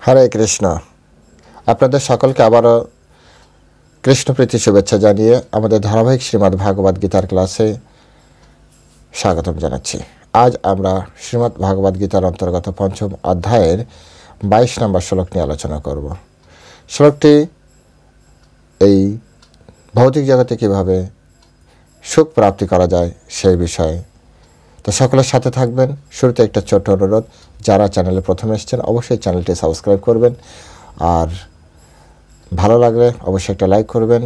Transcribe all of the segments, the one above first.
হরে কৃষ্ণ। আপনাদের সকলকে আবারও কৃষ্ণপ্রীতি শুভেচ্ছা জানিয়ে আমাদের ধারাবাহিক শ্রীমদ্ ভাগবত গীতার ক্লাসে স্বাগতম জানাচ্ছি। আজ আমরা শ্রীমদ্ ভাগবত গীতার অন্তর্গত পঞ্চম অধ্যায়ের 22 নম্বর শ্লোক নিয়ে আলোচনা করব। শ্লোকটি এই ভৌতিক জগতে কীভাবে সুখ প্রাপ্তি করা যায় সেই বিষয়ে। তো সকলের সাথে থাকবেন। শুরুতে একটা ছোট্ট অনুরোধ, যারা চ্যানেলে প্রথম এসেছেন অবশ্যই চ্যানেলটি সাবস্ক্রাইব করবেন, আর ভালো লাগলে অবশ্যই একটা লাইক করবেন,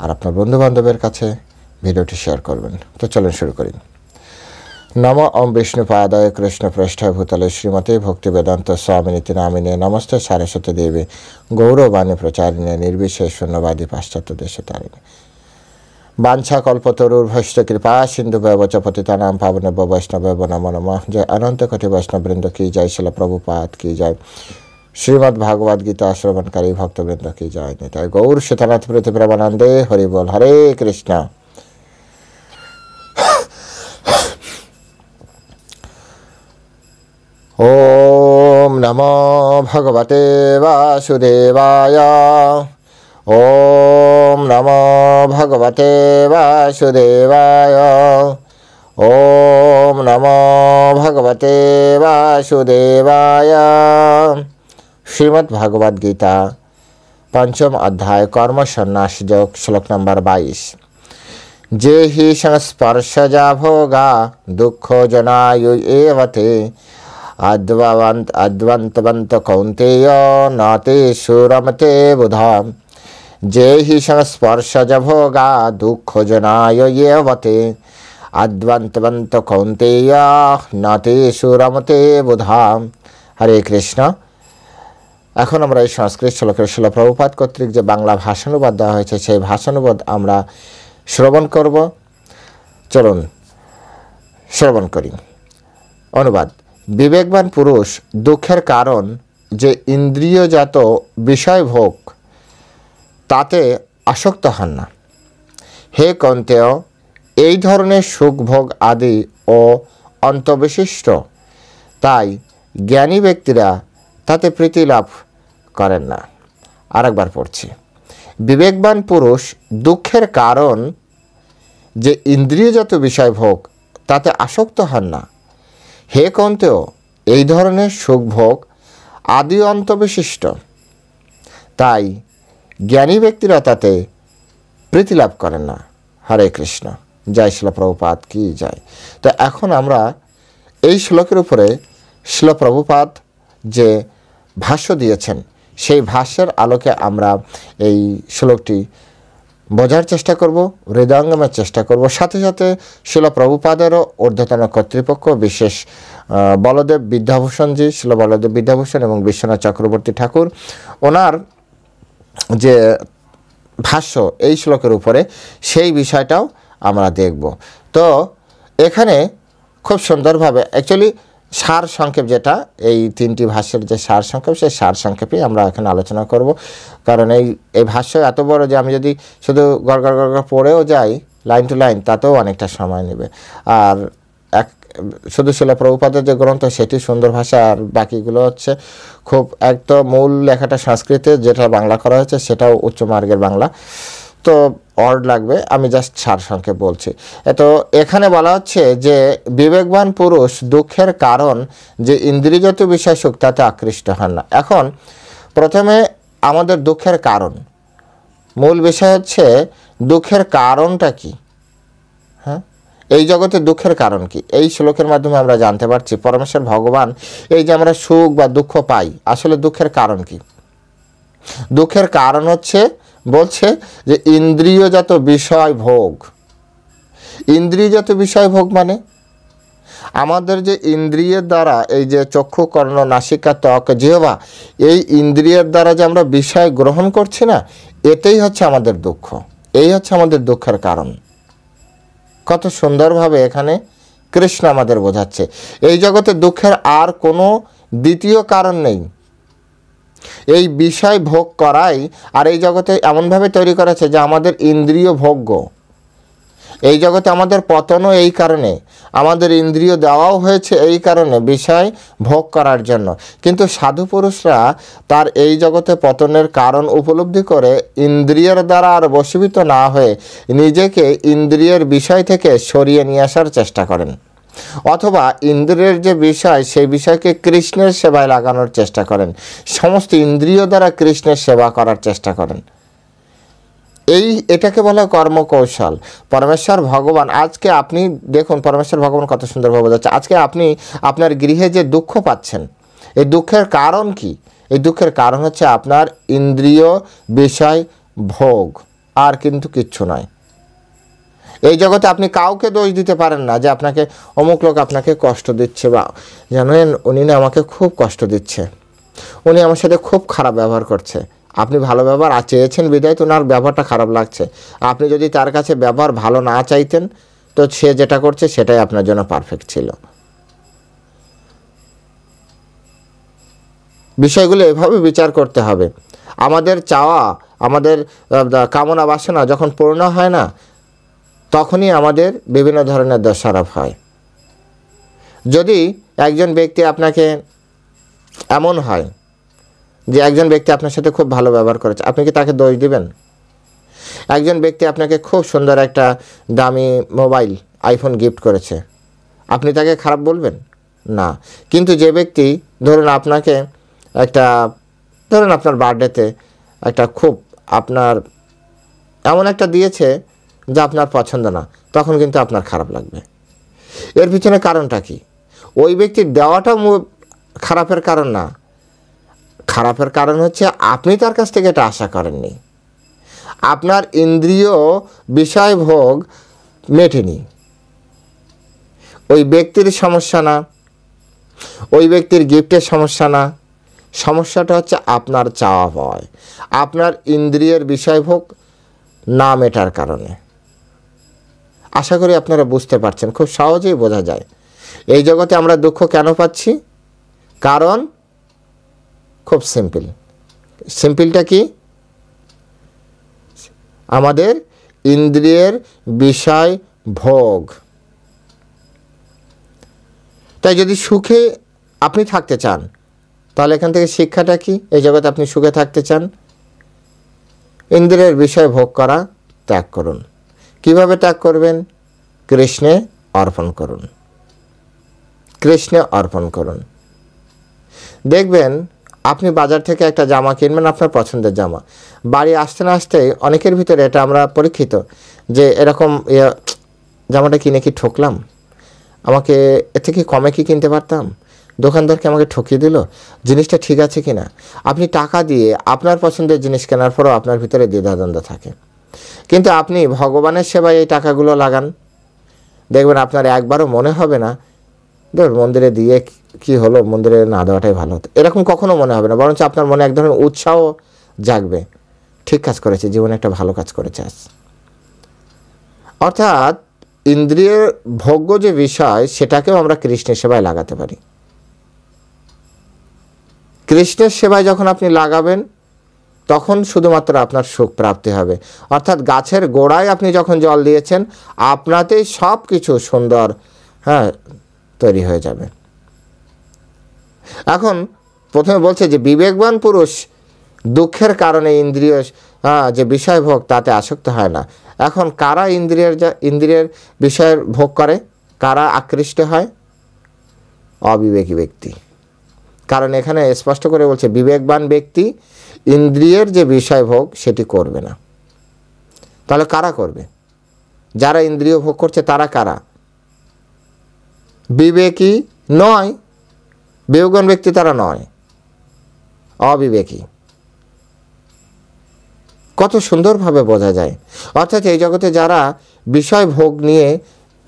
আর আপনার বন্ধুবান্ধবের কাছে ভিডিওটি শেয়ার করবেন। তো চলুন শুরু করি। নম ওম বিষ্ণুপাদায় কৃষ্ণ পৃষ্ঠায় ভূতলে শ্রীমতে ভক্তি বেদান্ত স্বামিনীতি নামিনে নমস্তে সারস্বতী দেবী গৌরবাণী প্রচারিণে নির্বিশেষ শূন্যবাদী পাশ্চাত্য দেশে তারিণী। বাঞ্ছা কল্পতরুর্ভশ্চ কৃপা সিন্ধু ব্যবচ পতিতানাম পাবনেভ্যো বৈষ্ণবেভ্যো নমো নমঃ। জয় অনন্ত কোটি বৈষ্ণববৃন্দ কি জয়, শিল প্রভুপাদ কি জয়, শ্রীমদ্ ভাগবত গীতা শ্রবণকারী ভক্তবৃন্দ কি জয়। নিতাই গৌর সীতানাথ প্রীতি প্রেমানন্দে হরি বল। হরে কৃষ্ণ। ওম নমো ভগবতে বাসুদেবায়। ওম নমো ভগবতে বাসুদেবায়। ওম নমো ভগবতে বাসুদেবায়। শ্রীমদ্ ভাগবত গীতা পঞ্চম অধ্যায় কর্ম সন্ন্যাস যোগ, শ্লোক নম্বর 22। যে হি সংস্পর্শজা ভোগা দুঃখ জনায়ু এবতে অদ্বন্তবন্ত কৌন্তেয় নাতেষু রমতে বুধা। যে হি সংস্পর্শজ ভোগা দুঃখ জনায় এবতে অদ্বন্তবন্ত কৌন্তেয় নাতেষু রমতে বুধা। হরে কৃষ্ণ। এখন আমরা এই সংস্কৃত শ্লোকের শিল প্রভুপাদ কর্তৃক যে বাংলা ভাষানুবাদ দেওয়া হয়েছে সেই ভাষানুবাদ আমরা শ্রবণ করব। চলুন শ্রবণ করি। অনুবাদ। বিবেকবান পুরুষ দুঃখের কারণ যে ইন্দ্রিয়জাত বিষয়ভোগ তাতে আসক্ত হন না। হে কৌন্তেয়, এই ধরনের সুখভোগ আদি ও অন্তবিশিষ্ট, তাই জ্ঞানী ব্যক্তিরা তাতে প্রীতি লাভ করেন না। আরেকবার পড়ছি। বিবেকবান পুরুষ দুঃখের কারণ যে ইন্দ্রিয়জাত বিষয়ভোগ তাতে আসক্ত হন না। হে কৌন্তেয়, এই ধরনের সুখভোগ আদি অন্তবিশিষ্ট, তাই জ্ঞানী ব্যক্তিরা তাতে প্রীতি লাভ করেন না। হরে কৃষ্ণ। জয় শিল প্রভুপাদ কি জয়। তো এখন আমরা এই শ্লোকের উপরে শিল প্রভুপাদ যে ভাষ্য দিয়েছেন সেই ভাষ্যের আলোকে আমরা এই শ্লোকটি বোঝার চেষ্টা করব, হৃদয়ঙ্গমের চেষ্টা করব। সাথে সাথে শিল প্রভুপাদেরও ঊর্ধ্বতন কর্তৃপক্ষ বিশেষ বলদেব বিদ্যাভূষণজি, শিল বলদেব বিদ্যাভূষণ এবং বিশ্বনাথ চক্রবর্তী ঠাকুর, ওনার যে ভাষ্য এই শ্লোকের উপরে সেই বিষয়টাও আমরা দেখব। তো এখানে খুব সুন্দরভাবে অ্যাকচুয়ালি সার সংক্ষেপ, যেটা এই তিনটি ভাষ্যের যে সার সংক্ষেপ, সেই সার সংক্ষেপেই আমরা এখানে আলোচনা করব। কারণ এই ভাষ্য এত বড় যে আমি যদি শুধু গড় পড়েও যাই লাইন টু লাইন তাতেও অনেকটা সময় নেবে। আর শুধু শিল প্রভুপাদের যে গ্রন্থ সেটি সুন্দর ভাষা, আর বাকিগুলো হচ্ছে খুব একদম মূল লেখাটা সংস্কৃতে, যেটা বাংলা করা হয়েছে সেটাও উচ্চ মার্গের বাংলা, তো ওয়ার্ড লাগবে। আমি জাস্ট সার সংক্ষেপ বলছি। তো এখানে বলা হচ্ছে যে বিবেকবান পুরুষ দুঃখের কারণ যে ইন্দ্রিয়জাত বিষয় সুখ তাতে আকৃষ্ট হন না। এখন প্রথমে আমাদের দুঃখের কারণ, মূল বিষয় হচ্ছে দুঃখের কারণটা কি। হ্যাঁ, এই জগতে দুঃখের কারণ কি এই শ্লোকের মাধ্যমে আমরা জানতে পারছি। পরমেশ্বর ভগবান এই যে আমরা সুখ বা দুঃখ পাই, আসলে দুঃখের কারণ কি? দুঃখের কারণ হচ্ছে, বলছে যে ইন্দ্রিয়জাত বিষয় ভোগ। ইন্দ্রিয়জাত বিষয় ভোগ মানে আমাদের যে ইন্দ্রিয়ের দ্বারা, এই যে চক্ষু কর্ণ নাসিকা ত্বক জিহ্বা, এই ইন্দ্রিয়ের দ্বারা যে আমরা বিষয় গ্রহণ করছি না, এটাই হচ্ছে আমাদের দুঃখ। এই হচ্ছে আমাদের দুঃখের কারণ। কত সুন্দরভাবে এখানে কৃষ্ণ আমাদের বোঝাচ্ছে এই জগতে দুঃখের আর কোনো দ্বিতীয় কারণ নেই। এই বিষয় ভোগ করাই আর এই জগতে এমনভাবে তৈরি করেছে যে আমাদের ইন্দ্রিয় ভোগ্য। এই জগতে আমাদের পতনও এই কারণে, আমাদের ইন্দ্রিয় দেওয়াও হয়েছে এই কারণে বিষয় ভোগ করার জন্য। কিন্তু সাধু পুরুষরা তার এই জগতে পতনের কারণ উপলব্ধি করে ইন্দ্রিয়ের দ্বারা আর বশীভূত না হয়ে নিজেকে ইন্দ্রিয়ের বিষয় থেকে সরিয়ে নিয়ে আসার চেষ্টা করেন, অথবা ইন্দ্রিয়ের যে বিষয় সেই বিষয়কে কৃষ্ণের সেবায় লাগানোর চেষ্টা করেন, সমস্ত ইন্দ্রিয় দ্বারা কৃষ্ণের সেবা করার চেষ্টা করেন। এটাকে বলা হয় কর্মকৌশল। পরমেশ্বর ভগবান, আজকে আপনি দেখুন পরমেশ্বর ভগবান কত সুন্দরভাবে বোঝাচ্ছে। আজকে আপনি আপনার গৃহে যে দুঃখ পাচ্ছেন, এই দুঃখের কারণ কি? এই দুঃখের কারণ হচ্ছে আপনার ইন্দ্রিয় বিষয় ভোগ, আর কিন্তু কিচ্ছু নয়। এই জগতে আপনি কাউকে দোষ দিতে পারেন না যে আপনাকে অমুক লোক আপনাকে কষ্ট দিচ্ছে, বা জানেন উনি না আমাকে খুব কষ্ট দিচ্ছে, উনি আমার সাথে খুব খারাপ ব্যবহার করছে। আপনি ভালো ব্যবহার চেয়েছেন বিদায় তো ওনার ব্যবহারটা খারাপ লাগছে। আপনি যদি তার কাছে ব্যবহার ভালো না চাইতেন তো সে যেটা করছে সেটাই আপনার জন্য পারফেক্ট ছিল। বিষয়গুলো এভাবে বিচার করতে হবে। আমাদের চাওয়া, আমাদের কামনা বাসনা যখন পূর্ণ হয় না, তখনই আমাদের বিভিন্ন ধরনের দোষারোপ হয়। যদি একজন ব্যক্তি আপনাকে এমন হয় যে একজন ব্যক্তি আপনার সাথে খুব ভালো ব্যবহার করেছে, আপনি কি তাকে দোষ দিবেন? একজন ব্যক্তি আপনাকে খুব সুন্দর একটা দামি মোবাইল আইফোন গিফট করেছে, আপনি তাকে খারাপ বলবেন না। কিন্তু যে ব্যক্তি ধরুন আপনাকে আপনার বার্থডেতে একটা খুব আপনার এমন একটা দিয়েছে যা আপনার পছন্দ না, তখন কিন্তু আপনার খারাপ লাগবে। এর পিছনে কারণটা কি? ওই ব্যক্তির দেওয়াটা খারাপের কারণ না, খারাপের কারণ হচ্ছে আপনি তার কাছ থেকে এটা আশা করেননি, আপনার ইন্দ্রিয় বিষয় ভোগ মেটেনি। ওই ব্যক্তির সমস্যা না, ওই ব্যক্তির গিফটের সমস্যা না, সমস্যাটা হচ্ছে আপনার চাওয়া পাওয়ায়, আপনার ইন্দ্রিয়ের বিষয় ভোগ না মেটার কারণে। আশা করি আপনারা বুঝতে পারছেন, খুব সহজেই বোঝা যায় এই জগতে আমরা দুঃখ কেন পাচ্ছি। কারণ খুব সিম্পল। সিম্পলটা কি? আমাদের ইন্দ্রিয়ের বিষয় ভোগ। তাই যদি সুখে আপনি থাকতে চান, তাহলে এখান থেকে শিক্ষাটা কি? এই জগতে আপনি সুখে থাকতে চান, ইন্দ্রিয়ের বিষয় ভোগ করা ত্যাগ করুন। কিভাবে ত্যাগ করবেন? কৃষ্ণে অর্পণ করুন, কৃষ্ণে অর্পণ করুন। দেখবেন আপনি বাজার থেকে একটা জামা কিনবেন, আপনার পছন্দের জামা, বাড়ি আসতে না আসতেই অনেকের ভিতরে এটা আমরা পরীক্ষিত যে এরকম জামাটা কিনে কি ঠকলাম, আমাকে এর থেকে কমে কি কিনতে পারতাম, দোকানদারকে আমাকে ঠকিয়ে দিল, জিনিসটা ঠিক আছে কি না। আপনি টাকা দিয়ে আপনার পছন্দের জিনিস কেনার পরেও আপনার ভিতরে দ্বিধাদ্বন্দ্ব থাকে। কিন্তু আপনি ভগবানের সেবায় এই টাকাগুলো লাগান, দেখবেন আপনার একবারও মনে হবে না ধর মন্দিরে দিয়ে কি হলো, মন্দিরে না দেওয়াটাই ভালো হতো, এরকম কখনো মনে হবে না। বরঞ্চ আপনার মনে এক ধরনের উৎসাহ জাগবে, ঠিক কাজ করেছে, জীবনে একটা ভালো কাজ করেছে আজ। অর্থাৎ ইন্দ্রিয়ের ভোগ্য যে বিষয় সেটাকেও আমরা কৃষ্ণের সেবায় লাগাতে পারি। কৃষ্ণের সেবায় যখন আপনি লাগাবেন তখন শুধুমাত্র আপনার সুখ প্রাপ্তি হবে। অর্থাৎ গাছের গোড়ায় আপনি যখন জল দিয়েছেন আপনাতেই সব কিছু সুন্দর তৈরি হয়ে যাবে। এখন প্রথমে বলছে যে বিবেকবান পুরুষ দুঃখের কারণে ইন্দ্রিয় যে বিষয় ভোগ তাতে আসক্ত হয় না। এখন কারা ইন্দ্রিয়ের বিষয়ের ভোগ করে, কারা আকৃষ্ট হয়? অবিবেকী ব্যক্তি। কারণ এখানে স্পষ্ট করে বলছে বিবেকবান ব্যক্তি ইন্দ্রিয়ের যে বিষয় ভোগ সেটি করবে না। তাহলে কারা করবে? যারা ইন্দ্রিয় ভোগ করছে তারা কারা? বিবেকী নয়, বিবেকবান ব্যক্তি তারা নয়, অবিবেকী। কত সুন্দরভাবে বোঝা যায়। অর্থাৎ এই জগতে যারা বিষয় ভোগ নিয়ে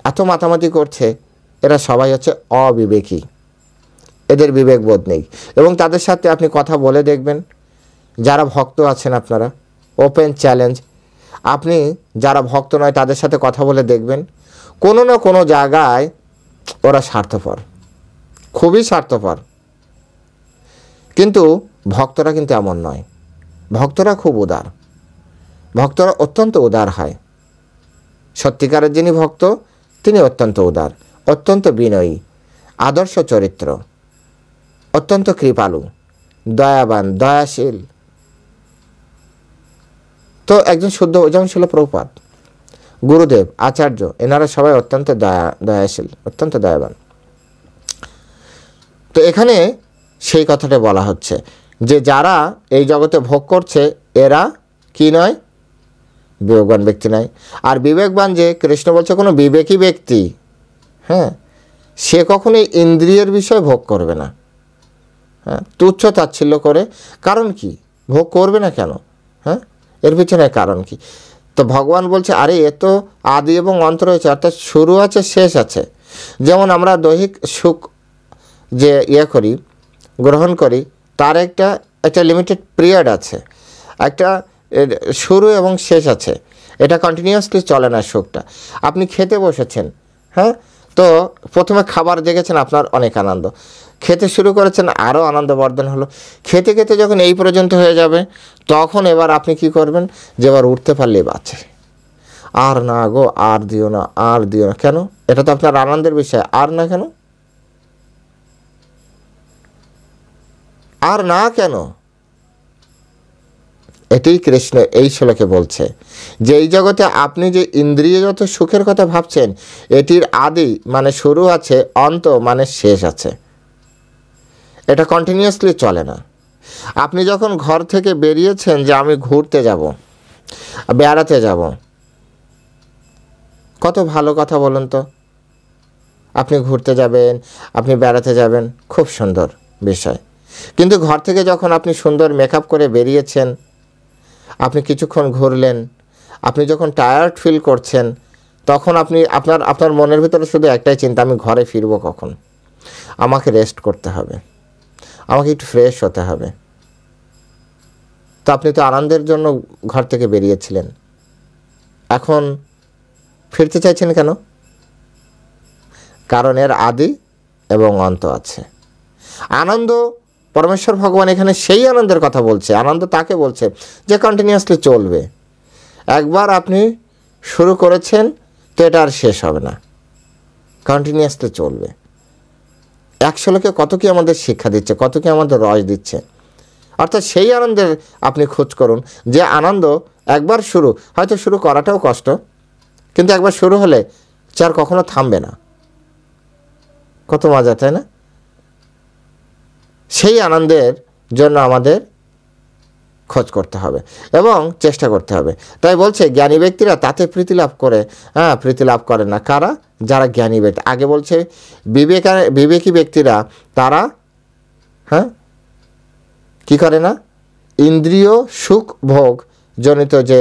এত মাতামাতি করছে এরা সবাই হচ্ছে অবিবেকী, এদের বিবেকবোধ নেই। এবং তাদের সাথে আপনি কথা বলে দেখবেন, যারা ভক্ত আছেন আপনারা, ওপেন চ্যালেঞ্জ, আপনি যারা ভক্ত নয় তাদের সাথে কথা বলে দেখবেন কোনো না কোনো জায়গায় ওরা স্বার্থপর, খুবই স্বার্থপর। কিন্তু ভক্তরা কিন্তু এমন নয়, ভক্তরা খুব উদার, ভক্তরা অত্যন্ত উদার হয়। সত্যিকারের যিনি ভক্ত তিনি অত্যন্ত উদার, অত্যন্ত বিনয়ী, আদর্শ চরিত্র, অত্যন্ত কৃপালু, দয়াবান, দয়াশীল। তো একজন শুদ্ধ, যেমন ছিল প্রভুপাদ, গুরুদেব, আচার্য, এনারা সবাই অত্যন্ত দয়াশীল, অত্যন্ত দয়াবান। তো এখানে সেই কথাটা বলা হচ্ছে যে যারা এই জগতে ভোগ করছে এরা কি নয়? বিবেকবান ব্যক্তি নয়। আর বিবেকবান যে কৃষ্ণ বলছে কোনো বিবেকী ব্যক্তি, হ্যাঁ, সে কখনোই ইন্দ্রিয়ের বিষয় ভোগ করবে না, হ্যাঁ, তুচ্ছ তাচ্ছিল্য করে। কারণ কি? ভোগ করবে না কেন? হ্যাঁ, এর পিছনে কারণ কি? তো ভগবান বলছে আরে এ তো আদি এবং অন্ত রয়েছে, অর্থাৎ শুরু আছে, শেষ আছে। যেমন আমরা দৈহিক সুখ যে করি, গ্রহণ করি, তার একটা লিমিটেড পিরিয়ড আছে, একটা শুরু এবং শেষ আছে। এটা কন্টিনিউয়াসলি চলে না সুখটা। আপনি খেতে বসেছেন, হ্যাঁ, তো প্রথমে খাবার দেখেছেন, আপনার অনেক আনন্দ, খেতে শুরু করেছেন, আরও আনন্দবর্ধন হলো। খেতে খেতে যখন এই পর্যন্ত হয়ে যাবে, তখন এবার আপনি কি করবেন? যে এবার উঠতে পারলেই বাঁচে, আর না গো, আর দিও না, আর দিও না। কেন? এটা তো আপনার আনন্দের বিষয়, আর না কেন? আর না কেন? এটাই কৃষ্ণ এই শ্লোকে বলছে যে এই জগতে আপনি যে ইন্দ্রিয়গত সুখের কথা ভাবছেন, এটির আদি মানে শুরু আছে, অন্ত মানে শেষ আছে। এটা কন্টিনিউয়াসলি চলে না। আপনি যখন ঘর থেকে বেরিয়েছেন যে আমি ঘুরতে যাব, বেড়াতে যাব, কত ভালো কথা বলুন তো। আপনি ঘুরতে যাবেন, আপনি বেড়াতে যাবেন, খুব সুন্দর বিষয়। কিন্তু ঘর থেকে যখন আপনি সুন্দর মেকআপ করে বেরিয়েছেন, আপনি কিছুক্ষণ ঘুরলেন, আপনি যখন টায়ার্ড ফিল করছেন, তখন আপনি আপনার মনের ভিতরে শুধু একটাই চিন্তা, আমি ঘরে ফিরবো কখন, আমাকে রেস্ট করতে হবে, আমাকে একটু ফ্রেশ হতে হবে। তো আপনি তো আনন্দের জন্য ঘর থেকে বেরিয়েছিলেন, এখন ফিরতে চাইছেন কেন? কারণ এর আদি এবং অন্ত আছে। আনন্দ, পরমেশ্বর ভগবান এখানে সেই আনন্দের কথা বলছে। আনন্দ তাকে বলছে যে কন্টিনিউয়াসলি চলবে। একবার আপনি শুরু করেছেন তো এটা আর শেষ হবে না, কন্টিনিউয়াসলি চলবে। এক শ্লোকে কত কি আমাদের শিক্ষা দিচ্ছে, কত কি আমাদের রস দিচ্ছে। অর্থাৎ সেই আনন্দের আপনি খোঁজ করুন যে আনন্দ একবার শুরু, হয়তো শুরু করাটাও কষ্ট, কিন্তু একবার শুরু হলে চার কখনো থামবে না। কত মজা, তাই না? সেই আনন্দের জন্য আমাদের খোঁজ করতে হবে এবং চেষ্টা করতে হবে। তাই বলছে জ্ঞানী ব্যক্তিরা তাতে প্রীতি লাভ করে, হ্যাঁ, প্রীতি লাভ করে না কারা? যারা জ্ঞানী ব্যক্তি। আগে বলছে বিবেকী ব্যক্তিরা তারা, হ্যাঁ, কি করে না? ইন্দ্রিয় সুখ ভোগ জনিত যে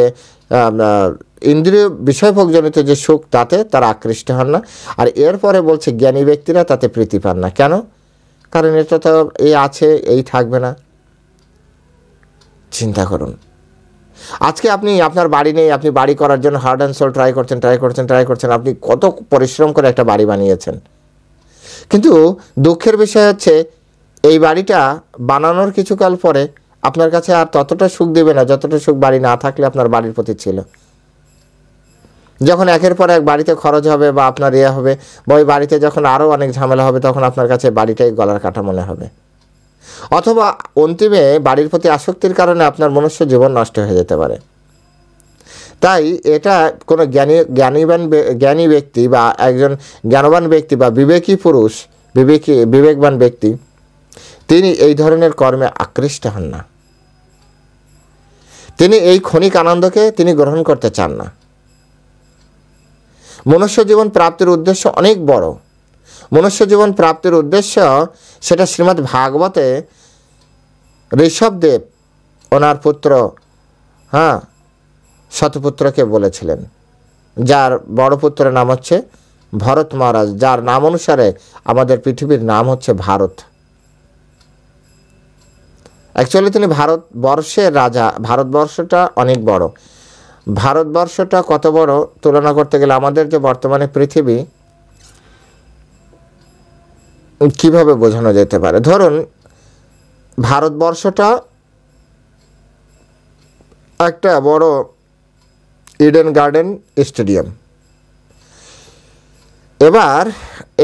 ইন্দ্রিয় বিষয়ভোগ জনিত যে সুখ, তাতে তারা আকৃষ্ট হন না। আর এরপরে বলছে জ্ঞানী ব্যক্তিরা তাতে প্রীতি পান না। কেন? কারণ এটা তো এই আছে, এই থাকবে না। চিন্তা করুন, আজকে আপনি আপনার বাড়ি নেই, আপনি বাড়ি করার জন্য হার্ড অ্যান্ড সোল ট্রাই করছেন, আপনি কত পরিশ্রম করে একটা বাড়ি বানিয়েছেন। কিন্তু দুঃখের বিষয় হচ্ছে এই বাড়িটা বানানোর কিছুকাল পরে আপনার কাছে আর ততটা সুখ দেবে না যতটা সুখ বাড়ি না থাকলে আপনার বাড়ির প্রতি ছিল। যখন একের পর এক বাড়িতে খরচ হবে বা আপনার হবে, বা ওই বাড়িতে যখন আরও অনেক ঝামেলা হবে, তখন আপনার কাছে বাড়িটাই গলার কাটা মনে হবে। অথবা অন্তিমে বাড়ির প্রতি আসক্তির কারণে আপনার মনুষ্য জীবন নষ্ট হয়ে যেতে পারে। তাই এটা কোনো জ্ঞানী ব্যক্তি বা একজন জ্ঞানবান ব্যক্তি বা বিবেকী পুরুষ, বিবেকবান ব্যক্তি, তিনি এই ধরনের কর্মে আকৃষ্ট হন না। তিনি এই ক্ষণিক আনন্দকে তিনি গ্রহণ করতে চান না। মনুষ্য জীবন প্রাপ্তির উদ্দেশ্য অনেক বড়। মনুষ্য জীবন প্রাপ্তির উদ্দেশ্য, সেটা শ্রীমদ্ ভাগবতে ঋষভদেব ওনার পুত্র, হ্যাঁ, শতপুত্রকে বলেছিলেন, যার বড় পুত্রের নাম হচ্ছে ভরত মহারাজ, যার নাম অনুসারে আমাদের পৃথিবীর নাম হচ্ছে ভারত। অ্যাকচুয়ালি তিনি ভারতবর্ষের রাজা। ভারতবর্ষটা অনেক বড়। ভারতবর্ষটা কত বড় তুলনা করতে গেলে আমাদের যে বর্তমানে পৃথিবী, কিভাবে বোঝানো যেতে পারে? ধরুন ভারতবর্ষটা একটা বড় ইডেন গার্ডেন স্টেডিয়াম, এবার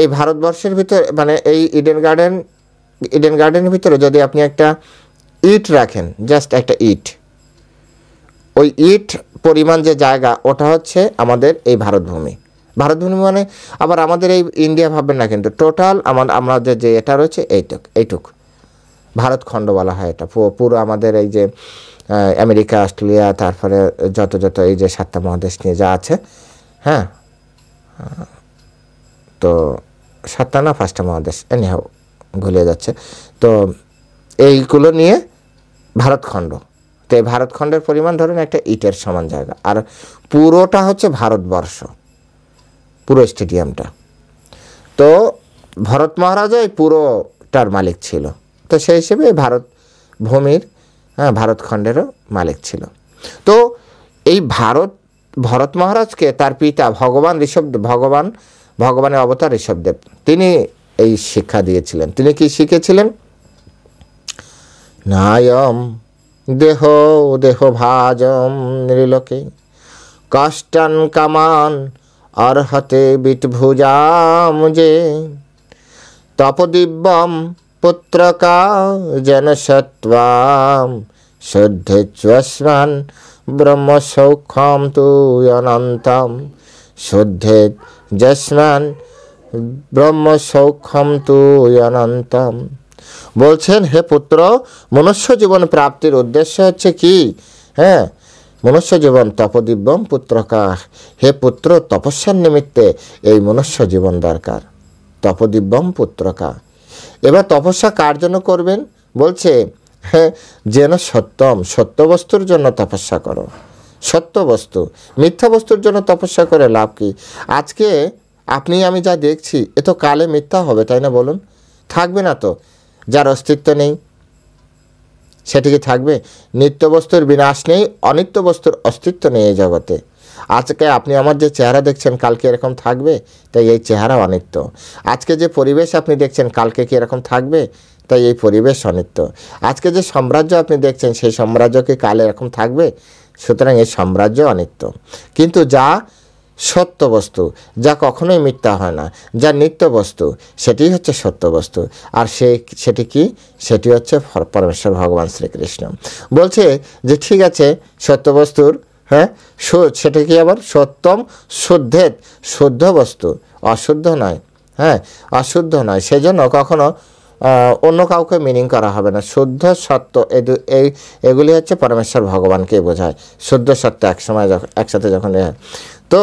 এই ভারতবর্ষের ভিতরে মানে এই ইডেন গার্ডেনের ভিতরে যদি আপনি একটা ইট রাখেন, জাস্ট একটা ইট, ওই ইট পরিমাণ যে জায়গা ওটা হচ্ছে আমাদের এই ভারতভূমি। ভারতভূমি মানে আবার আমাদের এই ইন্ডিয়া ভাববেন না, কিন্তু টোটাল আমাদের যে এটা রয়েছে এইটুক ভারতখণ্ড বলা হয়। এটা পুরো আমাদের এই যে আমেরিকা, অস্ট্রেলিয়া, তারপরে যত এই যে 7টা মহাদেশ নিয়ে যা আছে, হ্যাঁ, তো 7টা না 5টা মহাদেশ, এনিহাও ভুলে যাচ্ছে, তো এইগুলো নিয়ে ভারতখণ্ড। তো এই ভারতখণ্ডের পরিমাণ ধরুন একটা ইটের সমান জায়গা, আর পুরোটা হচ্ছে ভারতবর্ষ, পুরো স্টেডিয়ামটা। তো ভরত মহারাজা এই পুরোটার মালিক ছিল, তো সেই হিসেবে ভারত ভূমির, হ্যাঁ, ভারতখণ্ডেরও মালিক ছিল। তো এই ভরত মহারাজকে তার পিতা ভগবানের অবতার ঋষভদেব তিনি এই শিক্ষা দিয়েছিলেন। তিনি কি শিখেছিলেন? নায়ম দেহ ভাজম নৃলোকে কষ্টান কামান অর্হতে বিটভুজাম যে তপদিব্যম পুত্রকা জনসত্বাম শুদ্ধেচ্ছ্বান ব্রহ্ম সৌখ্যম তু অনন্তম শুদ্ধেত যস্মান ব্রহ্ম সৌখ্যম তু অনন্তম। বলছেন, হে পুত্র, মনুষ্য জীবন প্রাপ্তির উদ্দেশ্য হচ্ছে কি? হ্যাঁ, মনুষ্য জীবন তপদিব্যম পুত্রকা, হে পুত্র, তপস্যার নিমিত্তে এই মনুষ্য জীবন দরকার। তপদিব্যম পুত্রকা। এবার তপস্যা কার জন্য করবেন? বলছে, হ্যাঁ, যেন সত্য বস্তুর জন্য তপস্যা করো। সত্য বস্তু, মিথ্যা বস্তুর জন্য তপস্যা করে লাভ কি? আজকে আপনি আমি যা দেখছি এ তো কালে মিথ্যা হবে, তাই না? বলুন, থাকবে না তো? যার অস্তিত্ব নেই সেটি কি থাকবে? নিত্য বস্তুর বিনাশ নেই, অনিত্য বস্তুর অস্তিত্ব নেই এই জগতে। আজকে আপনি আমার যে চেহারা দেখছেন কালকে এরকম থাকবে, তাই এই চেহারা অনিত্য। আজকে যে পরিবেশ আপনি দেখছেন কালকে কি এরকম থাকবে, তাই এই পরিবেশ অনিত্য। আজকে যে সাম্রাজ্য আপনি দেখছেন সেই সাম্রাজ্য কি কালে এরকম থাকবে? সুতরাং এই সাম্রাজ্য অনিত্য। কিন্তু যা সত্য বস্তু, যা কখনোই মিথ্যা হয় না, যা নিত্য বস্তু, সেটি হচ্ছে সত্য বস্তু। আর সেটি কি? সেটি হচ্ছে পরমেশ্বর ভগবান শ্রীকৃষ্ণ। বলছে যে ঠিক আছে, সত্য বস্তুর, হ্যাঁ, সেটা কি আবার সত্যম শুদ্ধেত, শুদ্ধ বস্তু, অশুদ্ধ নয়। হ্যাঁ, অশুদ্ধ নয়, সেজন্য কখনো অন্য কাউকে মিনিং করা হবে না। শুদ্ধ সত্য এগুলি হচ্ছে পরমেশ্বর ভগবানকে বোঝায়। শুদ্ধ সত্য একসাথে যখন তো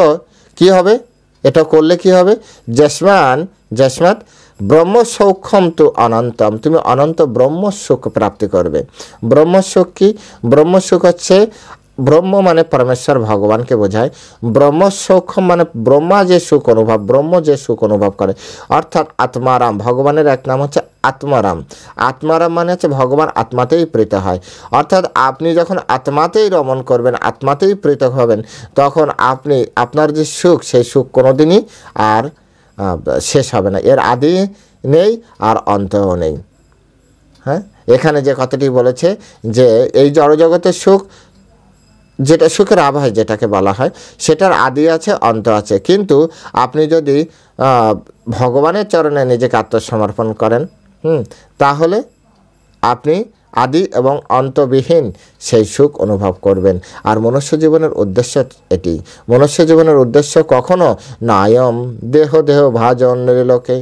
কি হবে? এটা করলে কি হবে? যস্মাৎ ব্রহ্ম সৌখ্যম তু অনন্তম, তুমি অনন্ত ব্রহ্ম সুখ প্রাপ্তি করবে। ব্রহ্ম সুখ কি? ব্রহ্ম সুখ হচ্ছে, ব্রহ্ম মানে পরমেশ্বর ভগবানকে বোঝায়। ব্রহ্ম সৌখ্যম মানে ব্রহ্মা যে সুখ অনুভব, ব্রহ্ম যে সুখ অনুভব করে, অর্থাৎ আত্মারাম। ভগবানের এক নাম হচ্ছে আত্মারাম। আত্মারাম মানে হচ্ছে ভগবান আত্মাতেই প্রীত হয়। অর্থাৎ আপনি যখন আত্মাতেই রমণ করবেন, আত্মাতেই প্রীত হবেন, তখন আপনার যে সুখ, সেই সুখ কোনোদিনই আর শেষ হবে না। এর আদি নেই আর অন্তও নেই। হ্যাঁ, এখানে যে কথাটি বলেছে যে এই জড়জগতের সুখ, যেটা সুখের আভাস যেটাকে বলা হয়, সেটার আদি আছে, অন্ত আছে। কিন্তু আপনি যদি ভগবানের চরণে নিজেকে আত্মসমর্পণ করেন, তাহলে আপনি আদি এবং অন্তবিহীন সেই সুখ অনুভব করবেন। আর মনুষ্য জীবনের উদ্দেশ্য এটি। মনুষ্য জীবনের উদ্দেশ্য কখনো নায়ম দেহ ভাজন নৃলোকে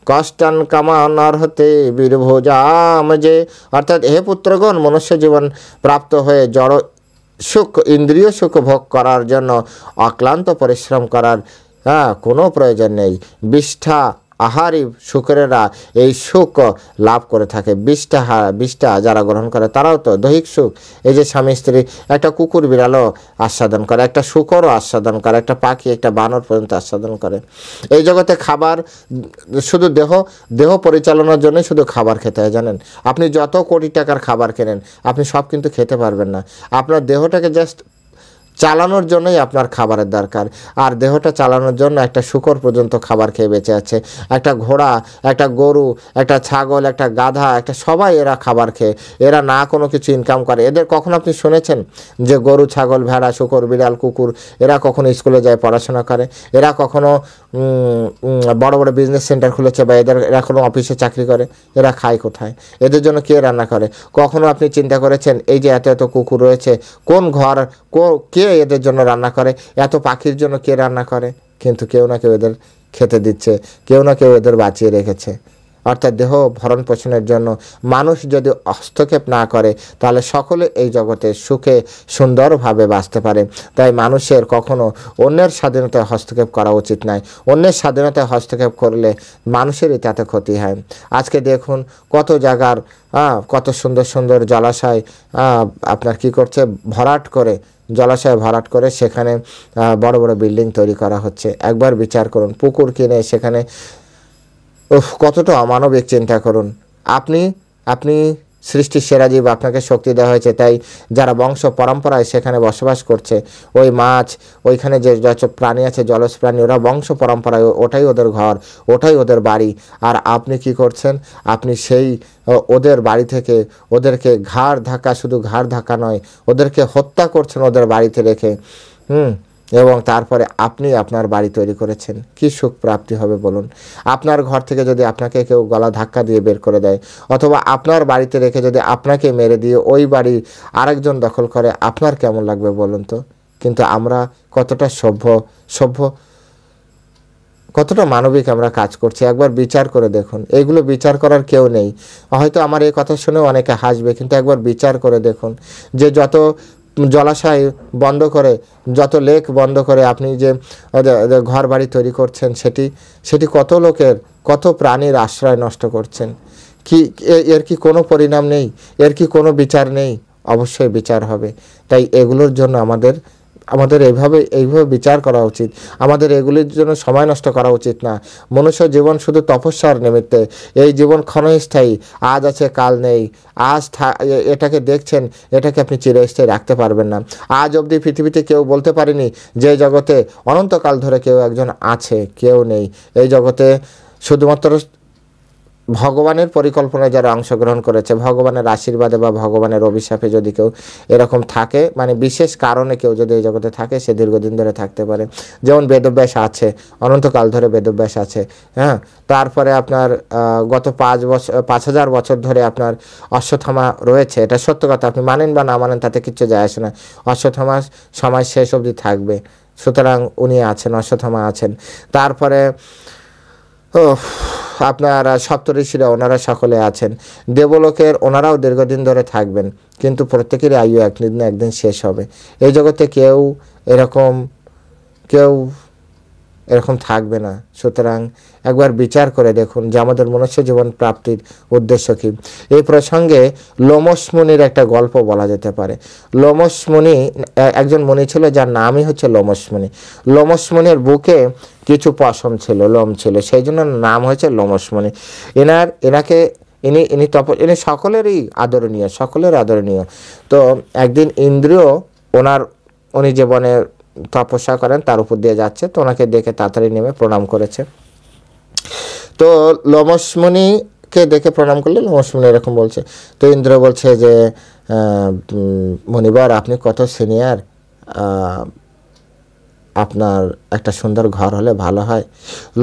কষ্টান কামান অর্হতে বীরভোজাম যে। অর্থাৎ হে পুত্রগণ, মনুষ্য জীবন প্রাপ্ত হয়ে জড় সুখ, ইন্দ্রিয় সুখ ভোগ করার জন্য অক্লান্ত পরিশ্রম করার কোনো প্রয়োজন নেই। বিষ্ঠা আহারী শুকরেরা এই সুখ লাভ করে থাকে। বিষ্ঠা যারা গ্রহণ করে তারাও তো দৈহিক সুখ, এই যে স্বামী স্ত্রী, একটা কুকুর বিড়ালও আস্বাদন করে, একটা শুকরও আস্বাদন করে, একটা পাখি, একটা বানর পর্যন্ত আস্বাদন করে। এই জগতে খাবার শুধু দেহ পরিচালনার জন্যই শুধু খাবার খেতে হয়, জানেন? আপনি যত কোটি টাকার খাবার কেনেন, আপনি সব কিন্তু খেতে পারবেন না। আপনার দেহটাকে জাস্ট চালানোর জন্যই আপনার খাবারের দরকার। আর দেহটা চালানোর জন্য একটা শূকর পর্যন্ত খাবার খেয়ে বেঁচে আছে, একটা ঘোড়া, একটা গরু, একটা ছাগল, একটা গাধা, একটা সবাই এরা খাবার খেয়ে, এরা না কোনো কিছু ইনকাম করে। এদের কখনো আপনি শুনেছেন যে গরু, ছাগল, ভেড়া, শূকর, বিড়াল, কুকুর এরা কখনো স্কুলে যায় পড়াশোনা করে? এরা কখনো বড় বড় বিজনেস সেন্টার খুলেছে বা এরা কোনো অফিসে চাকরি করে? এরা খায় কোথায়? এদের জন্য কে রান্না করে? কখনো আপনি চিন্তা করেছেন এই যে এত এত কুকুর রয়েছে, কোন ঘর কে এদের জন্য রান্না করে? এত পাখির জন্য কে রান্না করে? কিন্তু কেউ না কেউ এদের খেতে দিচ্ছে, কেউ না কেউ এদের বাঁচিয়ে রেখেছে। অর্থাৎ দেহ ভরণ পোষণের জন্য মানুষ যদি হস্তক্ষেপ না করে তাহলে সকলে এই জগতে সুখে সুন্দরভাবে বাঁচতে পারে। তাই মানুষের কখনো অন্যের স্বাধীনতায় হস্তক্ষেপ করা উচিত নয়। অন্যের স্বাধীনতায় হস্তক্ষেপ করলে মানুষেরই তাতে ক্ষতি হয়। আজকে দেখুন কত জায়গার কত সুন্দর সুন্দর জলাশয় আপনার কি করছে, জলাশয় ভরাট করে সেখানে বড় বড় বিল্ডিং তৈরি করা হচ্ছে। একবার বিচার করুন, পুকুর কিনে সেখানে কতটা অমানবিক চিন্তা করুন। আপনি সৃষ্টির সেরা জীব, আপনাকে শক্তি দেওয়া হয়েছে, তাই যারা বংশ পরম্পরায় সেখানে বসবাস করছে, ওই মাছ, ওইখানে যে যত প্রাণী আছে জলজ প্রাণী, ওরা বংশ পরম্পরায় ওটাই ওদের ঘর, ওটাই ওদের বাড়ি। আর আপনি কি করছেন? আপনি সেই ওদের বাড়ি থেকে ওদেরকে শুধু ঘাড় ধাক্কা নয়, ওদেরকে হত্যা করছেন ওদের বাড়িতে রেখে। এবং তারপরে আপনি আপনার বাড়ি তৈরি করেছেন। কি সুখ প্রাপ্তি হবে বলুন? আপনার ঘর থেকে যদি আপনাকে কেউ গলা ধাক্কা দিয়ে বের করে দেয়, অথবা আপনার বাড়িতে রেখে যদি আপনাকে মেরে দিয়ে ওই বাড়ি আরেকজন দখল করে, আপনার কেমন লাগবে বলুন তো? কিন্তু আমরা কতটা সভ্য, কতটা মানবিক আমরা কাজ করছি একবার বিচার করে দেখুন। এইগুলো বিচার করার কেউ নেই। হয়তো আমার এই কথা শুনে অনেকে হাসবে, কিন্তু একবার বিচার করে দেখুন যে যত জলাশয় বন্ধ করে, যত লেক বন্ধ করে আপনি যে ঘর বাড়ি তৈরি করছেন, সেটি কত লোকের, কত প্রাণীর আশ্রয় নষ্ট করছেন। কি এর কি কোনো পরিণাম নেই? এর কি কোনো বিচার নেই? অবশ্যই বিচার হবে। তাই এগুলোর জন্য আমাদের এইভাবে বিচার করা উচিত। আমাদের এগুলির জন্য সময় নষ্ট করা উচিত না। মনুষ্য জীবন শুধু তপস্যার নিমিত্তে। এই জীবন ক্ষণস্থায়ী, আজ আছে কাল নেই। এটাকে দেখছেন, এটাকে আপনি চিরস্থায়ী রাখতে পারবেন না। আজ অবধি পৃথিবীতে কেউ বলতে পারেনি যে জগতে অনন্তকাল ধরে কেউ একজন আছে, কেউ নেই। এই জগতে শুধুমাত্র ভগবানের পরিকল্পনায় যারা অংশগ্রহণ করেছে, ভগবানের আশীর্বাদে বা ভগবানের অভিশাপে যদি কেউ এরকম থাকে, মানে বিশেষ কারণে কেউ যদি এই জগতে থাকে, সে দীর্ঘদিন ধরে থাকতে পারে। যেমন বেদব্যাস আছে, অনন্তকাল ধরে বেদব্যাস আছে। তারপরে আপনার গত 5,000 বছর ধরে আপনার অশ্বত্থামা রয়েছে। এটা সত্য কথা, আপনি মানেন বা না মানেন তাতে কিচ্ছু যায় আসে না। অশ্বত্থামা সময় শেষ অবধি থাকবে, সুতরাং উনি আছেন, অশ্বত্থামা আছেন। তারপরে আপনার সপ্তঋষিরা, ওনারা সকলে আছেন। দেবলোকের ওনারাও দীর্ঘদিন ধরে থাকবেন, কিন্তু প্রত্যেকেরই আয়ু একদিন না একদিন শেষ হবে। এই জগতে কেউ এরকম থাকবে না। সুতরাং একবার বিচার করে দেখুন যে আমাদের মনুষ্য জীবন প্রাপ্তির উদ্দেশ্য কী। এই প্রসঙ্গে লোমশ মুনির একটা গল্প বলা যেতে পারে। লোমশ মুনি একজন মুনি ছিল, যার নামই হচ্ছে লোমশ মুনি। লোমশ মুনির বুকে কিছু পশম ছিল, লোম ছিল, সেই জন্য নাম হয়েছে লোমশ মুনি। ইনি সকলের আদরণীয়। তো একদিন ইন্দ্রিয় উনি যে বনে তপস্যা করেন তার উপর দিয়ে যাচ্ছে, তো ওনাকে দেখে তাড়াতাড়ি নেমে প্রণাম করেছে। তো লোমশ মুনিকে দেখে প্রণাম করলে লোমশ মুনি এরকম বলছে। তো ইন্দ্র বলছে যে মুনিবার, আপনি কত সিনিয়র, আপনার একটা সুন্দর ঘর হলে ভালো হয়।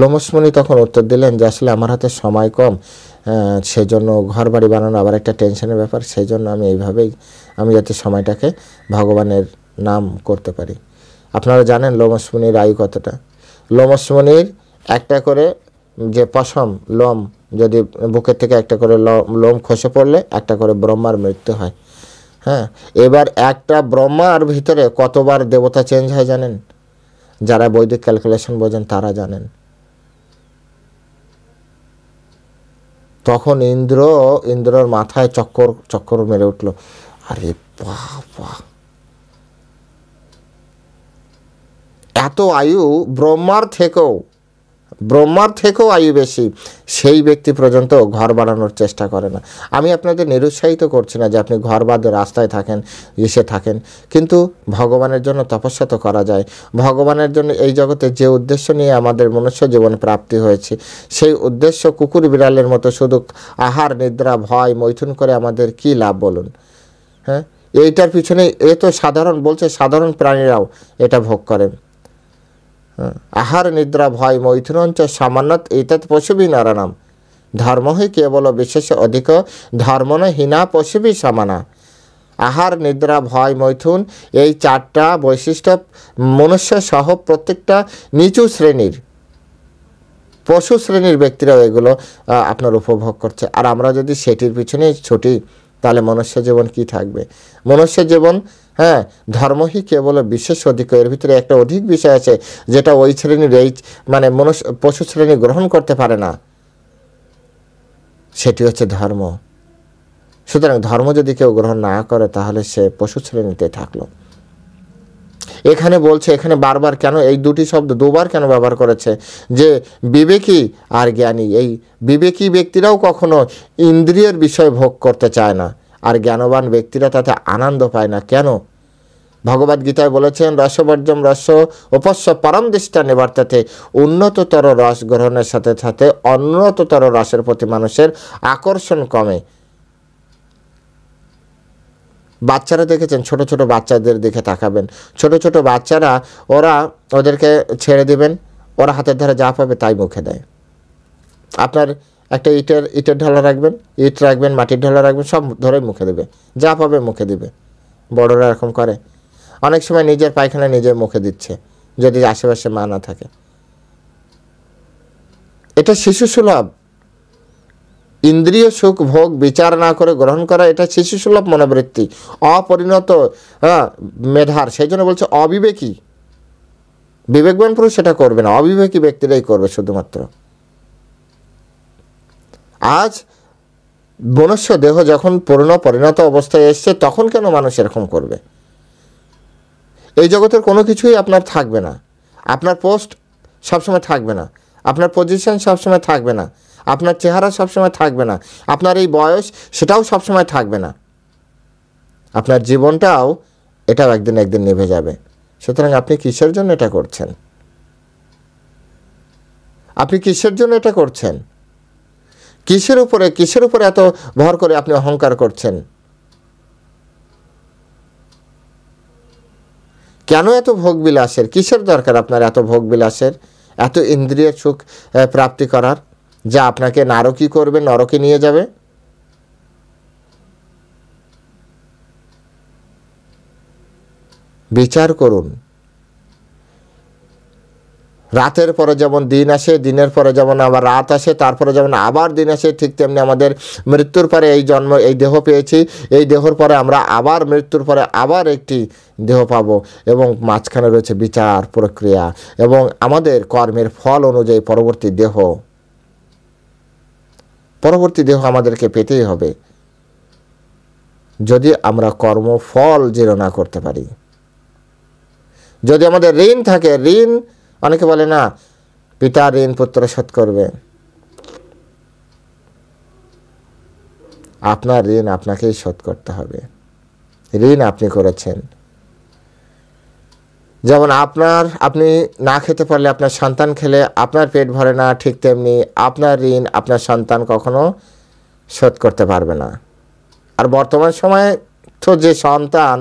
লোমশ মুনি তখন উত্তর দিলেন যে আসলে আমার হাতে সময় কম, সেই জন্য ঘর বাড়ি বানানো আবার একটা টেনশনের ব্যাপার, সেই জন্য আমি যাতে সময়টাকে ভগবানের নাম করতে পারি। আপনারা জানেন লোমশ মুনির আয়ু কতটা? লোমশ মুনির একটা করে যে পশম, লোম, যদি বুকের থেকে একটা করে লোম খসে পড়লে একটা করে ব্রহ্মার মৃত্যু হয়। এবার একটা ব্রহ্মার ভিতরে কতবার দেবতা চেঞ্জ হয় জানেন? যারা বৈদিক ক্যালকুলেশন বোঝেন তারা জানেন। তখন ইন্দ্রর মাথায় চক্কর মেরে উঠল। আরে বাবা, এত আয়ু ব্রহ্মার থেকেও ব্রহ্মার থেকেও আয়ু বেশি সেই ব্যক্তি পর্যন্ত ঘর বানানোর চেষ্টা করে না। আমি আপনাদের নিরুৎসাহিত করছি না যে আপনি ঘর বাঁধে রাস্তায় থাকেন, এসে থাকেন, কিন্তু ভগবানের জন্য তপস্যা তো করা যায়। ভগবানের জন্য এই জগতে যে উদ্দেশ্য নিয়ে আমাদের মনুষ্য জীবন প্রাপ্তি হয়েছে, সেই উদ্দেশ্য কুকুর বিড়ালের মতো শুধু আহার নিদ্রা ভয় মৈথুন করে আমাদের কী লাভ বলুন? হ্যাঁ, এইটার পিছনে এ তো সাধারণ বলছে, সাধারণ প্রাণীরাও এটা ভোগ করেন। আহার নিদ্রা ভয় মৈথুনঞ্চ সামান্যত এতৎ পশুবি নারানাম ধর্ম হি কেবল বিশেষ অধিক ধর্মন হীনা পশুবি সমানা। আহার নিদ্রা ভয় মৈথুন এই চারটা বৈশিষ্ট্য মনুষ্য সহ প্রত্যেকটা নিচু শ্রেণীর পশু শ্রেণীর ব্যক্তিরাও এগুলো আপনার উপভোগ করছে। আর আমরা যদি সেটির পিছনে ছুটি তাহলে মনুষ্য জীবন কি থাকবে? মনুষ্য জীবন, হ্যাঁ, ধর্মই কেবল বিশেষ অধিক, এর ভিতরে একটা অধিক বিষয় আছে যেটা ওই শ্রেণীর এই মানে পশু শ্রেণী গ্রহণ করতে পারে না, সেটি হচ্ছে ধর্ম। সুতরাং ধর্ম যদি কেউ গ্রহণ না করে তাহলে সে পশু শ্রেণীতে থাকলো। এখানে বলছে, এখানে বারবার কেন এই দুটি শব্দ দুবার কেন ব্যবহার করেছে? যে বিবেকী আর জ্ঞানী, এই বিবেকী ব্যক্তিরাও কখনো ইন্দ্রিয়ের বিষয় ভোগ করতে চায় না, আর জ্ঞানবান ব্যক্তিরা তাতে আনন্দ পায় না। কেন? ভগবদ্গীতায় বলেছেন রসবর্জম রস উপস্য পরম দৃষ্টা নিবর্তাতে, উন্নততর রস গ্রহণের সাথে সাথে উন্নততর রসের প্রতি মানুষের আকর্ষণ কমে। বাচ্চারা দেখেছেন, ছোট ছোট বাচ্চাদের দিকে তাকাবেন, ছোট ছোট বাচ্চারা ওদেরকে ছেড়ে দিবেন, ওরা হাতের ধারে যা পাবে তাই মুখে দেয়। আপনার একটা ইটের ঢালা রাখবেন, ইট রাখবেন, মাটির ঢালা রাখবেন, সব ধরে মুখে দেবে, যা পাবে মুখে দিবে। বড়রা এরকম করে, অনেক সময় নিজের পায়খানা নিজে মুখে দিচ্ছে যদি আশেপাশে মা না থাকে। এটা শিশু সুলভ। ইন্দ্রিয় সুখ ভোগ বিচার না করে গ্রহণ করা, এটা শিশু সুলভ মনোবৃত্তি, অপরিণত মেধার। সেই জন্য বলছে অবিবেকী। বিবেকবান পুরুষ সেটা করবে না, অবিবেকী ব্যক্তিরাই করবে শুধুমাত্র। আজ মনুষ্য দেহ যখন পরিণত অবস্থায় এসছে, তখন কেন মানুষ এরকম করবে? এই জগতের কোনো কিছুই আপনার থাকবে না, আপনার পোস্ট সবসময় থাকবে না, আপনার পজিশন সবসময় থাকবে না, আপনার চেহারা সবসময় থাকবে না, আপনার এই বয়স সেটাও সবসময় থাকবে না, আপনার জীবনটাও এটাও একদিন একদিন নিভে যাবে। সুতরাং আপনি কিসের জন্য এটা করছেন? আপনি কিসের জন্য এটা করছেন? কিসের উপরে এত ভর করে আপনি অহংকার করছেন? কেন এত ভোগবিলাসের? কিসের দরকার আপনার এত ভোগবিলাসের, এত ইন্দ্রিয় সুখ প্রাপ্তি করার, যা আপনাকে নারকী করবে, নরকে নিয়ে যাবে? বিচার করুন। রাতের পরে যেমন দিন আসে, দিনের পরে যেমন আবার রাত আসে, তারপরে যেমন আবার দিন আসে, ঠিক তেমনি আমাদের মৃত্যুর পরে এই জন্ম, এই দেহ পেয়েছি, এই দেহর পরে আমরা আবার মৃত্যুর পরে আবার একটি দেহ পাব, এবং মাঝখানে রয়েছে বিচার প্রক্রিয়া এবং আমাদের কর্মের ফল অনুযায়ী পরবর্তী দেহ আমাদেরকে পেতেই হবে, যদি আমরা কর্মফল জিরো না করতে পারি। যদি আমাদের ঋণ থাকে, ঋণ অনেকে বলে না পিতা ঋণ পুত্র শোধ করবে, আপনার ঋণ আপনাকেই শোধ করতে হবে। ঋণ আপনি করেছেন। যেমন আপনি না খেতে পারলে আপনার সন্তান খেলে আপনার পেট ভরে না, ঠিক তেমনি আপনার ঋণ আপনার সন্তান কখনো শোধ করতে পারবে না। আর বর্তমান সময়ে তো যে সন্তান,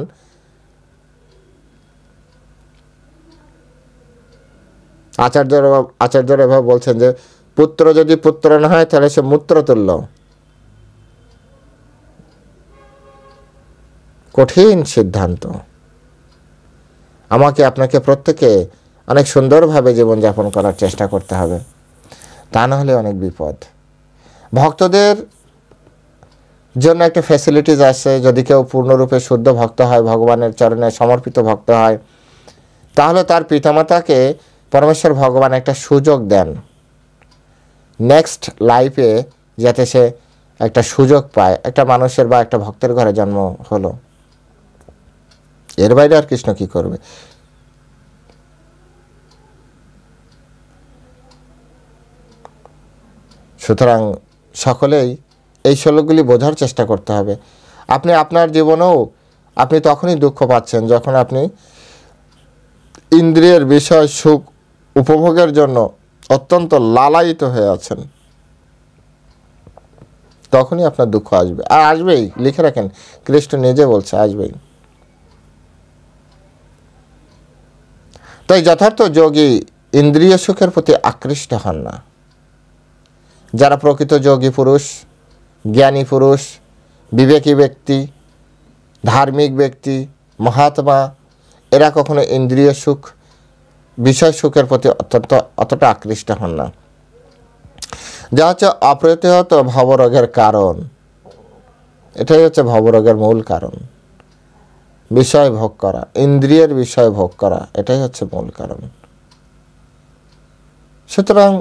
আচার্যরা এভাবে বলছেন যে পুত্র যদি পুত্র না হয় তাহলে সে মূত্রতুল্য। কঠিন সিদ্ধান্ত। আমাকে আপনাকে প্রত্যেকে অনেক সুন্দরভাবে জীবনযাপন করার চেষ্টা করতে হবে, তা না হলে অনেক বিপদ। ভক্তদের জন্য একটা ফ্যাসিলিটিস আছে, যদি কেউ পূর্ণরূপে শুদ্ধ ভক্ত হয়, ভগবানের চরণে সমর্পিত ভক্ত হয়, তাহলে তার পিতামাতাকে পরমেশ্বর ভগবান একটা সুযোগ দেন নেক্সট লাইফে, যাতে সে একটা সুযোগ পায়। একটা মানুষের বা একটা ভক্তের ঘরে জন্ম হলো, এর বাইরে আর কৃষ্ণ কি করবে? সুতরাং সকলেই এই শ্লোকগুলি বোঝার চেষ্টা করতে হবে। আপনি আপনার জীবনেও আপনি তখনই দুঃখ পাচ্ছেন যখন আপনি ইন্দ্রিয়ের বিষয় সুখ উপভোগের জন্য অত্যন্ত লালায়িত হয়ে আছেন, তখনই আপনার দুঃখ আসবে। আর আসবেই, লিখে রাখেন, কৃষ্ণ নিজে বলছে আসবেই। তাই যথার্থ যোগী ইন্দ্রিয় সুখের প্রতি আকৃষ্ট হন না। যারা প্রকৃত যোগী পুরুষ, জ্ঞানী পুরুষ, বিবেকী ব্যক্তি, ধার্মিক ব্যক্তি, মহাত্মা, এরা কখনো ইন্দ্রিয় সুখ, বিষয় সুখের প্রতি অতটা আকৃষ্ট হন না। যা হচ্ছে অপ্রতিহত ভবরোগের কারণ। এটাই হচ্ছে ভবরোগের মূল কারণ। বিষয় ভোগ করা, ইন্দ্রিয়ের বিষয় ভোগ করা, এটাই হচ্ছে মূল কারণ। সুতরাং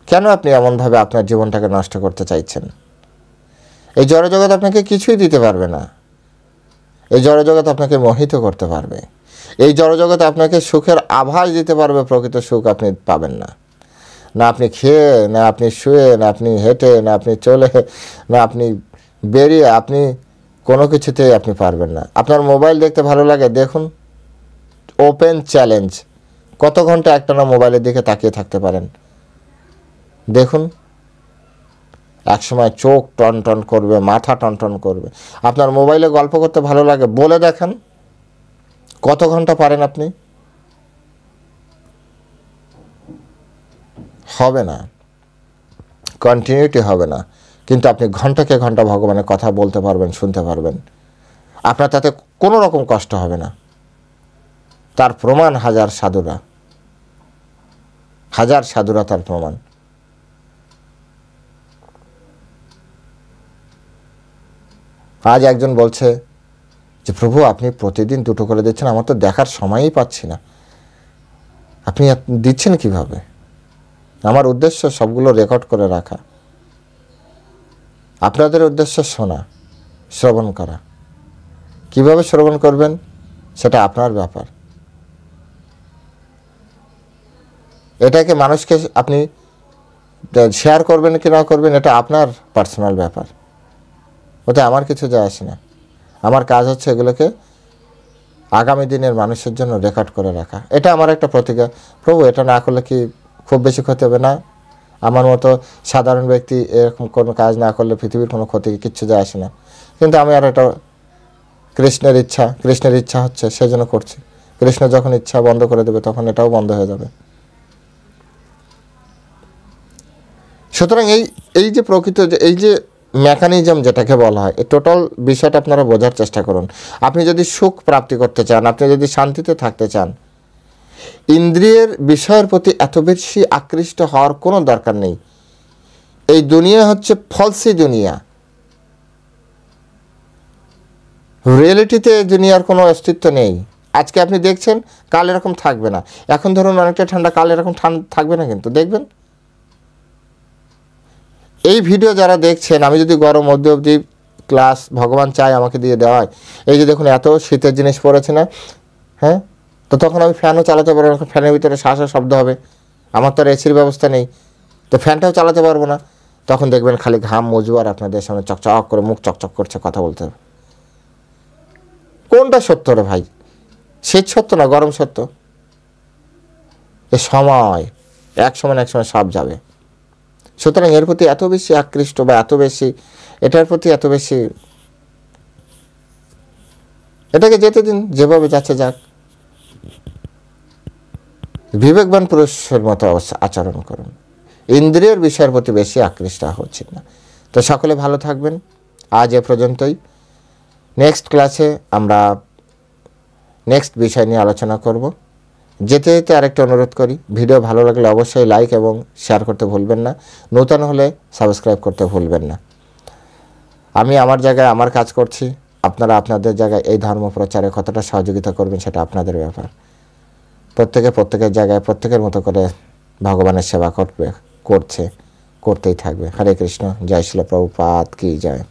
কেন আপনি এমনভাবে আপনার জীবনটাকে নষ্ট করতে চাইছেন? এই জড়জগৎ আপনাকে কিছুই দিতে পারবে না। এই জড়জগৎ আপনাকে মোহিত করতে পারবে। এই জড়জগৎ আপনাকে সুখের আভাস দিতে পারবে, প্রকৃত সুখ আপনি পাবেন না। না আপনি খেয়ে, না আপনি শুয়ে, না আপনি হেঁটে, না আপনি চলে, না আপনি বেরিয়ে, আপনি কোনো কিছুতেই আপনি পারবেন না। আপনার মোবাইল দেখতে ভালো লাগে, দেখুন, ওপেন চ্যালেঞ্জ, কত ঘন্টা একটানা মোবাইলের দিকে তাকিয়ে থাকতে পারেন দেখুন। একসময় চোখ টন টন করবে, মাথা টন টন করবে। আপনার মোবাইলে গল্প করতে ভালো লাগে, বলে দেখেন কত ঘন্টা পারেন আপনি। হবে না, কন্টিনিউটি হবে না। কিন্তু আপনি ঘন্টাকে ঘন্টা ভগবানের কথা বলতে পারবেন, শুনতে পারবেন। আপনার তাতে কোনো রকম কষ্ট হবে না। তার প্রমাণ হাজার সাধুরা, হাজার সাধুরা তার প্রমাণ। আজ একজন বলছে যে প্রভু আপনি প্রতিদিন 2টো করে দিচ্ছেন, আমার তো দেখার সময়ই পাচ্ছি না, আপনি দিচ্ছেন কিভাবে? আমার উদ্দেশ্য সবগুলো রেকর্ড করে রাখা, আপনাদের উদ্দেশ্য শোনা, শ্রবণ করা। কিভাবে শ্রবণ করবেন সেটা আপনার ব্যাপার। এটাকে মানুষকে আপনি শেয়ার করবেন কি না করবেন এটা আপনার পার্সোনাল ব্যাপার, ওতে আমার কিছু যায় আসে না। আমার কাজ হচ্ছে এগুলোকে আগামী দিনের মানুষের জন্য রেকর্ড করে রাখা। এটা আমার একটা প্রতিজ্ঞা। প্রভু এটা না করলে কি খুব বেশি ক্ষতি হবে না? আমার মতো সাধারণ ব্যক্তি এরকম কোনো কাজ না করলে পৃথিবীর কোনো ক্ষতি কিচ্ছু যায় আসে না। কিন্তু আমি আর এটা কৃষ্ণের ইচ্ছা হচ্ছে সেজন্য করছি। কৃষ্ণ যখন ইচ্ছা বন্ধ করে দেবে তখন এটাও বন্ধ হয়ে যাবে। সুতরাং এই যে প্রকৃত এই যে মেকানিজম যেটাকে বলা হয়, এই টোটাল বিষয়টা আপনারা বোঝার চেষ্টা করুন। আপনি যদি সুখ প্রাপ্তি করতে চান, আপনি যদি শান্তিতে থাকতে চান, ইন্দ্রিয়ের বিষয়ের প্রতি এত বেশি আকৃষ্ট হওয়ার কোনো দরকার নেই। এই দুনিয়া হচ্ছে ফলসি দুনিয়া, রিয়েলিটিতে দুনিয়ার কোনো অস্তিত্ব নেই। আজকে আপনি দেখছেন, কাল এরকম থাকবে না। এখন ধরুন অনেকটা ঠান্ডা, কাল এরকম থাকবে না, কিন্তু দেখবেন। এই ভিডিও যারা দেখছেন, আমি যদি গরম মধ্য অবধি ক্লাস ভগবান চায় আমাকে দিয়ে দেওয়া হয়, এই যে দেখুন এত শীতের জিনিস পড়েছে না, হ্যাঁ, তো তখন আমি ফ্যানও চালাতে পারবো না, ফ্যানের ভিতরে শ্বাসের শব্দ হবে। আমার তো আর এসির ব্যবস্থা নেই, তো ফ্যানটাও চালাতে পারবো না। তখন দেখবেন খালি ঘাম মজু আর আপনাদের সামনে চকচক করে মুখ চকচক করছে, কথা বলতে হবে। কোনটা সত্য রে ভাই? শীত সত্য না গরম সত্য? এ সময় এক সময় সব যাবে। সুতরাং এর প্রতি এত বেশি আকৃষ্ট বা এত বেশি এটার প্রতি এত বেশি, এটাকে যেতে দিন, যেভাবে যাচ্ছে যাক। বিবেকবান পুরুষের মতো আচরণ করুন, ইন্দ্রিয়ের বিষয়ের প্রতি বেশি আকৃষ্ট হচ্ছেন না। তো সকলে ভালো থাকবেন। আজ এ পর্যন্তই। নেক্সট ক্লাসে আমরা নেক্সট বিষয় নিয়ে আলোচনা করব। যেতে যেতে আরেকটা অনুরোধ করি, ভিডিও ভালো লাগলে অবশ্যই লাইক এবং শেয়ার করতে ভুলবেন না। নতুন হলে সাবস্ক্রাইব করতে ভুলবেন না। আমি আমার জায়গায় আমার কাজ করছি, আপনারা আপনাদের জায়গায় এই ধর্ম প্রচারে কতটা সহযোগিতা করবেন সেটা আপনাদের ব্যাপার। প্রত্যেকের জায়গায় প্রত্যেকের মতো করে ভগবানের সেবা করতেই থাকবে। হরে কৃষ্ণ। জয় শ্রীল প্রভুপাদ কি জয়।